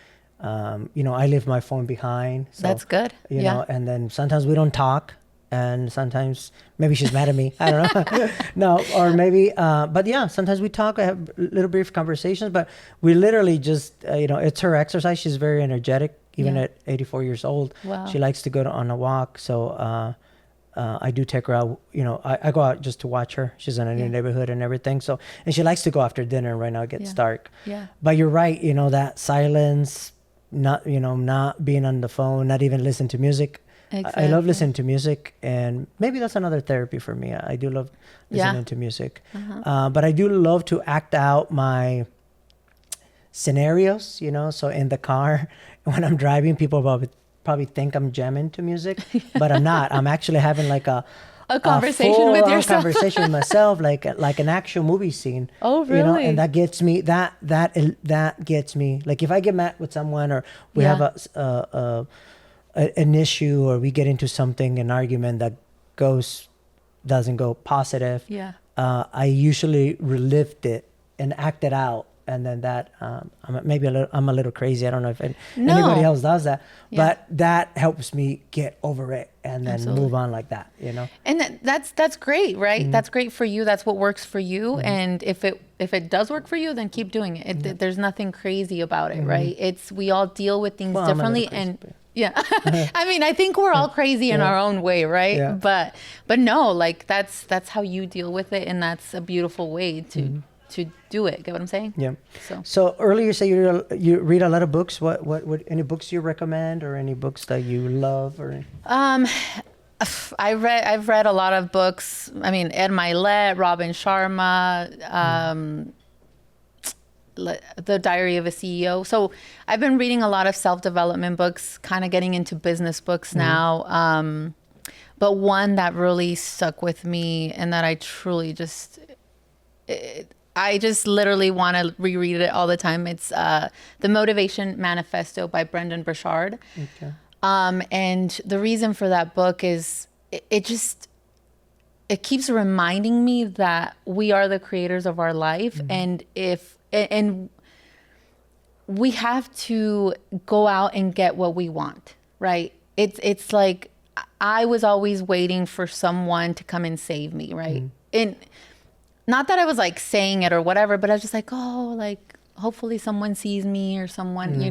you know, I leave my phone behind. So, that's good. You know, and then sometimes we don't talk. And sometimes maybe she's mad at me. I don't know. No, or maybe, but yeah, sometimes we talk, I have little brief conversations, but we literally just, you know, it's her exercise. She's very energetic, even at 84 years old. Wow. She likes to go on a walk. So I do take her out, you know, I go out just to watch her. She's in a new neighborhood and everything. So, and she likes to go after dinner. Right now it gets dark. Yeah. But you're right, you know, that silence, not being on the phone, not even listen to music. I love listening to music, and maybe that's another therapy for me. I do love listening to music. But I do love to act out my scenarios, so in the car, when I'm driving, people probably think I'm jamming to music, but I'm not. I'm actually having like a conversation with yourself. Conversation with myself, like an actual movie scene. Oh, really? And that gets me. That gets me. Like if I get mad with someone, or we have an issue, or we get into something, an argument that doesn't go positive. Yeah. I usually relived it and act it out. And then that, I'm a little crazy. I don't know if anybody else does that, but that helps me get over it and then move on like that, And that's great, right? That's great for you. That's what works for you. And if it does work for you, then keep doing it. There's nothing crazy about it, right? We all deal with things differently, I mean, I think we're all crazy in our own way, right? Yeah. But no, like that's how you deal with it, and that's a beautiful way to do it. Get what I'm saying? Yeah. So earlier you say you read a lot of books. What any books you recommend, or any books that you love, or? I've read a lot of books. I mean, Ed Milet, Robin Sharma, The Diary of a CEO. So I've been reading a lot of self-development books, kind of getting into business books now. But one that really stuck with me, and that I truly I just literally want to reread it all the time. It's The Motivation Manifesto by Brendan Burchard. Okay. And the reason for that book is it keeps reminding me that we are the creators of our life. And and we have to go out and get what we want, right? It's like I was always waiting for someone to come and save me, right? And not that I was like saying it or whatever, but I was just like, oh, like hopefully someone sees me or someone,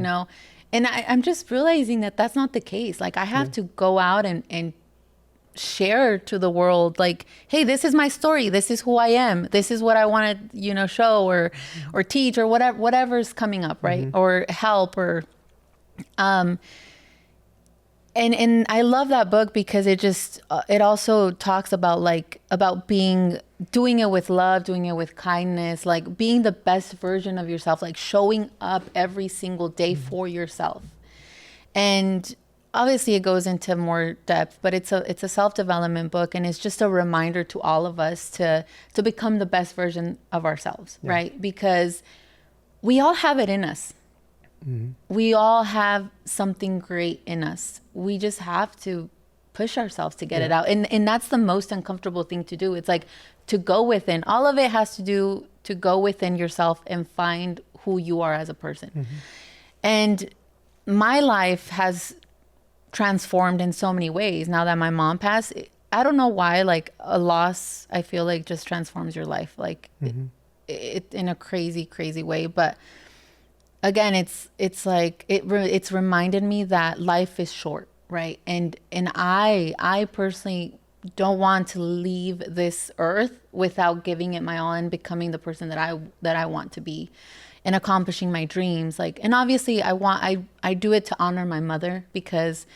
And I'm just realizing that that's not the case. Like I have to go out and share to the world, like, hey, this is my story. This is who I am. This is what I want to, show or teach or whatever's coming up, right? Or help or, and I love that book because it also talks about doing it with love, doing it with kindness, like being the best version of yourself, like showing up every single day for yourself. And obviously it goes into more depth, but it's a self-development book, and it's just a reminder to all of us to become the best version of ourselves, right? Because we all have it in us. We all have something great in us. We just have to push ourselves to get it out. And that's the most uncomfortable thing to do. It's like to go within. All of it has to do to go within yourself and find who you are as a person. And my life has transformed in so many ways now that my mom passed. I don't know why, like a loss, I feel like just transforms your life, like it in a crazy, crazy way. But again, it's like it's reminded me that life is short, right? And I personally don't want to leave this earth without giving it my all and becoming the person that I want to be and accomplishing my dreams. Like, and obviously I do it to honor my mother because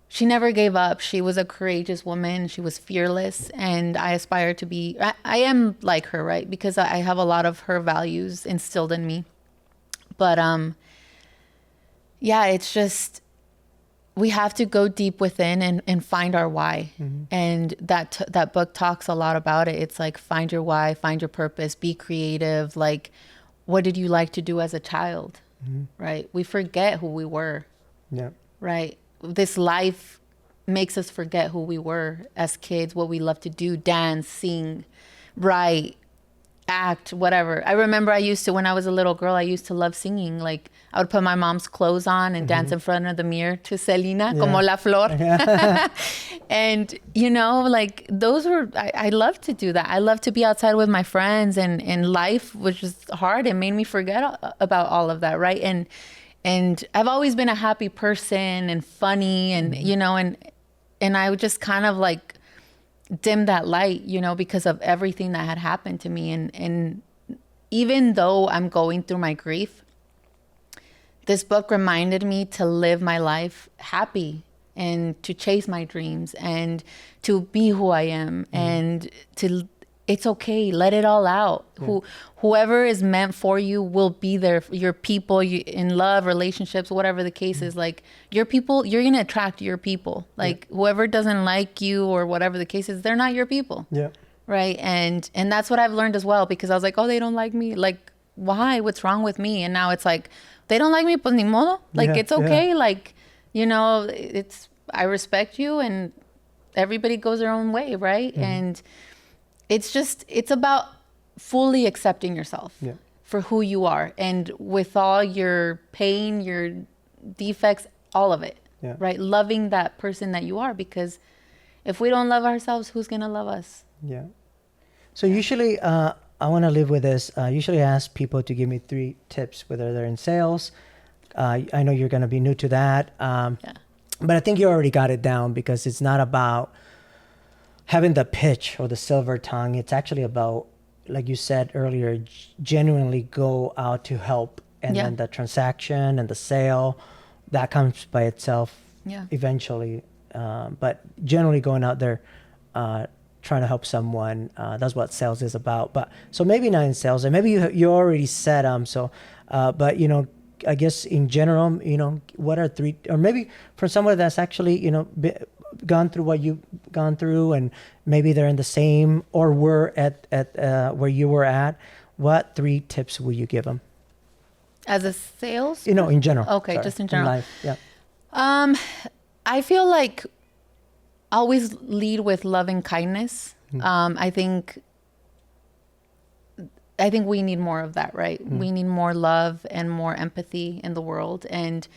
she never gave up. She was a courageous woman. She was fearless, and I aspire to be. I am like her, right? Because I have a lot of her values instilled in me. But it's just we have to go deep within and find our why. And that book talks a lot about it. It's like, find your why, find your purpose, be creative. Like, what did you like to do as a child? Right? We forget who we were. Yeah. Right? This life makes us forget who we were as kids, what we love to do, dance, sing, write, act, whatever. I remember when I was a little girl, I used to love singing. Like, I would put my mom's clothes on and dance in front of the mirror to Selena, como la flor. And, like those were, I love to do that. I love to be outside with my friends, and life was just hard. It made me forget about all of that, right? And I've always been a happy person and funny and, and I would just kind of like dim that light, because of everything that had happened to me. And even though I'm going through my grief, this book reminded me to live my life happy, and to chase my dreams and to be who I am and to, it's okay. Let it all out. Whoever is meant for you will be there. Your people, in love, relationships, whatever the case is, like your people, you're going to attract your people. Like whoever doesn't like you or whatever the case is, they're not your people. Yeah. Right. And that's what I've learned as well, because I was like, oh, they don't like me. Like, why? What's wrong with me? And now it's like, they don't like me, pues ni modo. Like, it's okay. Like, you know, I respect you, and everybody goes their own way. Right. And it's about fully accepting yourself for who you are, and with all your pain, your defects, all of it, right? Loving that person that you are, because if we don't love ourselves, who's going to love us? Yeah. So usually, I want to live with this. Usually I ask people to give me 3 tips, whether they're in sales. I know you're going to be new to that. But I think you already got it down, because it's not about having the pitch or the silver tongue. It's actually about, like you said earlier, genuinely go out to help. And then the transaction and the sale, that comes by itself eventually. But generally going out there, trying to help someone, that's what sales is about. But so maybe not in sales, and maybe you already said but you know, I guess in general, you know, what are 3, or maybe for someone that's actually, you know, gone through what you've gone through, and maybe they're in the same or were at where you were at, what 3 tips will you give them? As a sales? You know, in general. Okay, just in general. In life, I feel like always lead with love and kindness. I think we need more of that, right? We need more love and more empathy in the world, and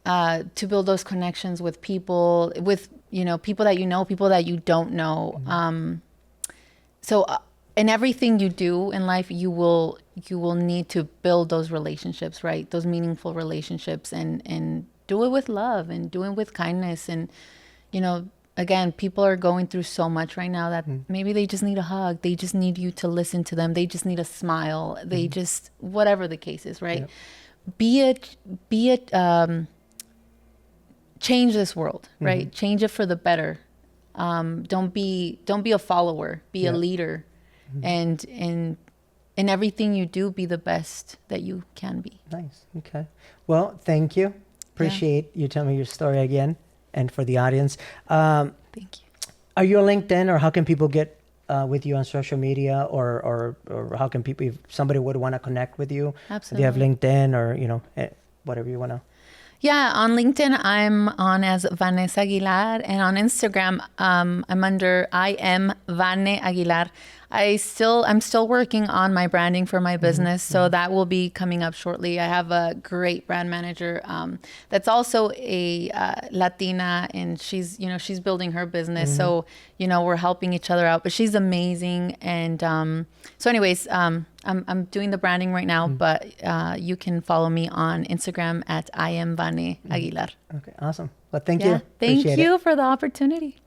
to build those connections with people, with, you know, people that people that you don't know. So in everything you do in life, you will need to build those relationships, right? Those meaningful relationships, and do it with love and do it with kindness. And, you know, again, people are going through so much right now that maybe they just need a hug. They just need you to listen to them. They just need a smile. They just, whatever the case is, right? Be it, change this world, right? Change it for the better. Don't be a follower, be a leader. And in everything you do, be the best that you can be. Nice. Okay. Well, thank you. Appreciate you telling me your story again, and for the audience. Thank you. Are you on LinkedIn, or how can people get with you on social media, or how can people, if somebody would want to connect with you? Absolutely. Do you have LinkedIn, or, you know, whatever you want to? Yeah, on LinkedIn, I'm on as Vanessa Aguilar, and on Instagram, I'm under I am Vane Aguilar. I'm still working on my branding for my business, so that will be coming up shortly. I have a great brand manager that's also a Latina, and she's building her business. So, you know, we're helping each other out, but she's amazing. And so anyways, I'm doing the branding right now, but you can follow me on Instagram at I am Vane Aguilar. Okay, awesome. Well, thank you. Thank Appreciate you it. for the opportunity.